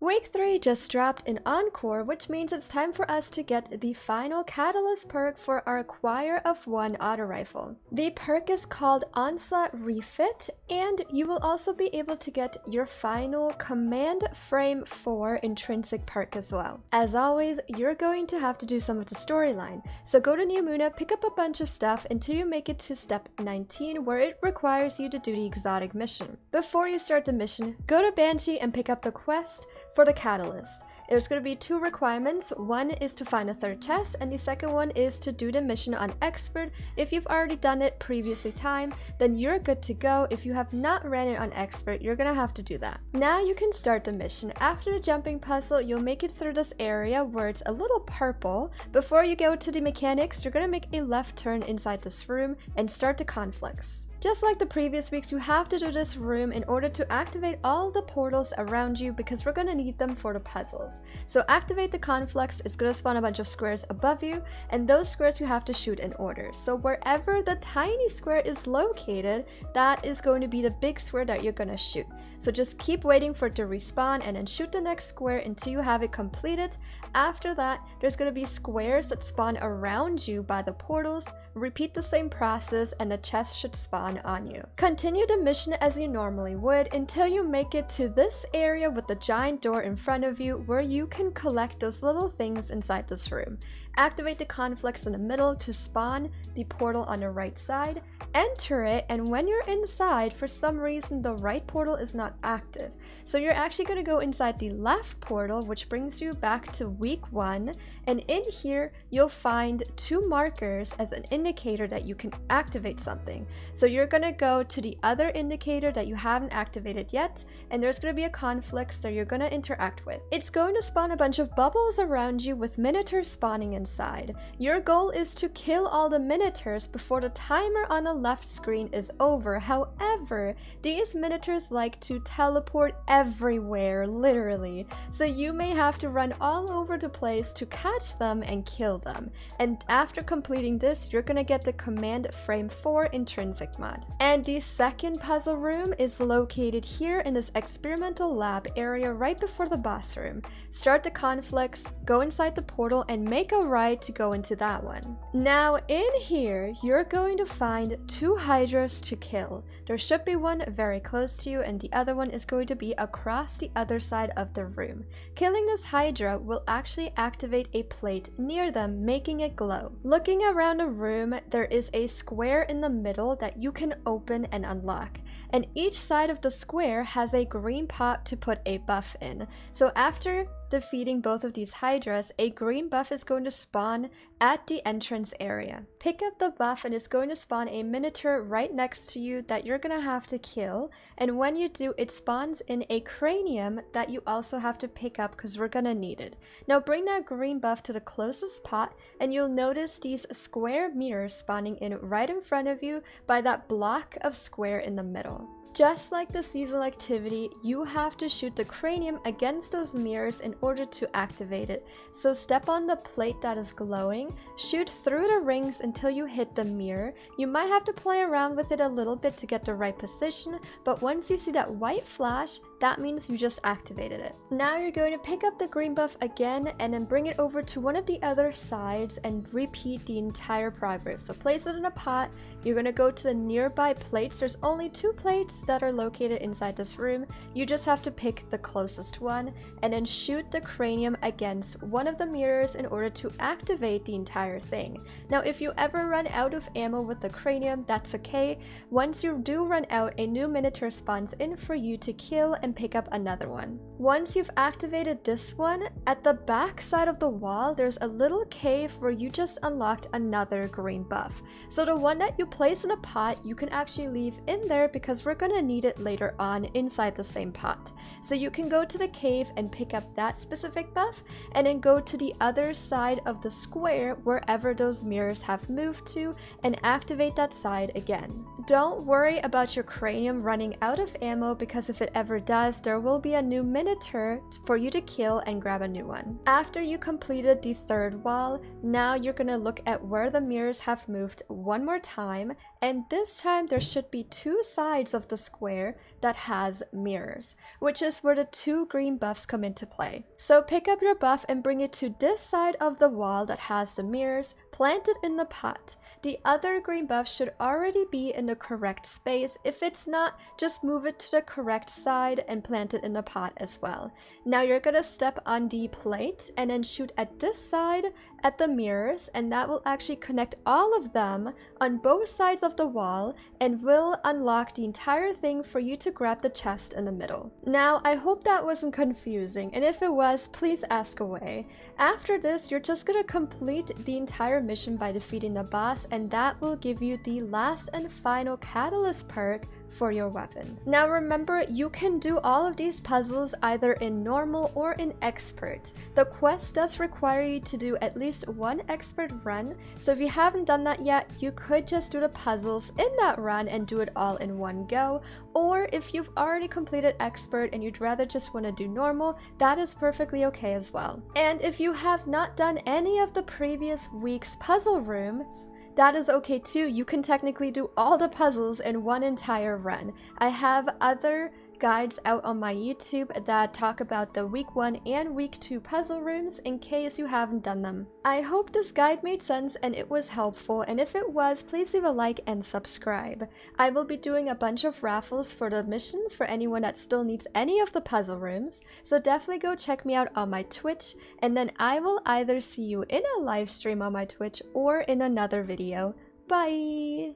Week 3 just dropped in Encore, which means it's time for us to get the final catalyst perk for our Acquire of 1 auto rifle. The perk is called Onslaught Refit, and you will also be able to get your final Command Frame 4 intrinsic perk as well. As always, you're going to have to do some of the storyline, so go to New Muna, pick up a bunch of stuff until you make it to step 19, where it requires you to do the Exotic Mission. Before you start the mission, go to Banshee and pick up the quest for the catalyst. There's going to be 2 requirements. One is to find a 3rd chest, and the second one is to do the mission on Expert. If you've already done it previously time, then you're good to go. If you have not ran it on Expert, you're gonna have to do that. Now you can start the mission. After the jumping puzzle, you'll make it through this area where it's a little purple. Before you go to the mechanics, you're gonna make a left turn inside this room and start the conflicts. Just like the previous weeks, you have to do this room in order to activate all the portals around you because we're going to need them for the puzzles. So activate the conflicts, it's going to spawn a bunch of squares above you, and those squares you have to shoot in order. So wherever the tiny square is located, that is going to be the big square that you're going to shoot. So just keep waiting for it to respawn and then shoot the next square until you have it completed. After that, there's going to be squares that spawn around you by the portals. Repeat the same process and the chest should spawn on you. Continue the mission as you normally would until you make it to this area with the giant door in front of you where you can collect those little things inside this room. Activate the conflicts in the middle to spawn the portal on the right side. Enter it, and when you're inside, for some reason the right portal is not active. So you're actually going to go inside the left portal, which brings you back to week 1, and in here you'll find 2 markers as an indicator that you can activate something. So you're going to go to the other indicator that you haven't activated yet, and there's going to be a conflict that you're going to interact with. It's going to spawn a bunch of bubbles around you with minotaurs spawning inside. Your goal is to kill all the minotaurs before the timer on the left screen is over. However, these minotaurs like to teleport everywhere, literally. So you may have to run all over the place to catch them and kill them. And after completing this, you're gonna get the Command Frame 4 intrinsic mod. And the second puzzle room is located here in this experimental lab area right before the boss room. Start the conflicts, go inside the portal, and make a right to go into that one. Now in here, you're going to find 2 hydras to kill. There should be one very close to you, and the other one is going to be across the other side of the room. Killing this hydra will actually activate a plate near them, making it glow. Looking around the room, there is a square in the middle that you can open and unlock, and each side of the square has a green pot to put a buff in. So after defeating both of these hydras, a green buff is going to spawn at the entrance area. Pick up the buff and it's going to spawn a minotaur right next to you that you're gonna have to kill, and when you do, it spawns in a cranium that you also have to pick up because we're gonna need it. Now bring that green buff to the closest pot and you'll notice these square mirrors spawning in right in front of you by that block of square in the middle. Just like the seasonal activity, you have to shoot the cranium against those mirrors in order to activate it. So step on the plate that is glowing, shoot through the rings until you hit the mirror. You might have to play around with it a little bit to get the right position, but once you see that white flash, that means you just activated it. Now you're going to pick up the green buff again and then bring it over to one of the other sides and repeat the entire progress. So place it in a pot, you're going to go to the nearby plates. There's only 2 plates that are located inside this room. You just have to pick the closest one and then shoot the cranium against one of the mirrors in order to activate the entire thing. Now if you ever run out of ammo with the cranium, that's okay. Once you do run out, a new minotaur spawns in for you to kill and pick up another one. Once you've activated this one, at the back side of the wall there's a little cave where you just unlocked another green buff. So the one that you place in a pot, you can actually leave in there because we're gonna need it later on inside the same pot. So you can go to the cave and pick up that specific buff and then go to the other side of the square wherever those mirrors have moved to and activate that side again. Don't worry about your cranium running out of ammo because if it ever does, there will be a new minotaur monitor for you to kill and grab a new one. After you completed the third wall, now you're gonna look at where the mirrors have moved one more time, and this time there should be two sides of the square that has mirrors, which is where the two green buffs come into play. So pick up your buff and bring it to this side of the wall that has the mirrors, plant it in the pot. The other green buff should already be in the correct space. If it's not, just move it to the correct side and plant it in the pot as well. Now you're gonna step on the plate and then shoot at this side at the mirrors, and that will actually connect all of them on both sides of the wall and will unlock the entire thing for you to grab the chest in the middle. Now, I hope that wasn't confusing, and if it was, please ask away. After this, you're just gonna complete the entire mission by defeating the boss, and that will give you the last and final catalyst perk for your weapon. Now remember, you can do all of these puzzles either in normal or in expert. The quest does require you to do at least one expert run, so if you haven't done that yet, you could just do the puzzles in that run and do it all in one go, or if you've already completed expert and you'd rather just want to do normal, that is perfectly okay as well. And if you have not done any of the previous week's puzzle rooms, that is okay too. You can technically do all the puzzles in one entire run. I have other guides out on my YouTube that talk about the week 1 and week 2 puzzle rooms in case you haven't done them. I hope this guide made sense and it was helpful, and if it was, please leave a like and subscribe. I will be doing a bunch of raffles for the missions for anyone that still needs any of the puzzle rooms, so definitely go check me out on my Twitch, and then I will either see you in a live stream on my Twitch or in another video. Bye!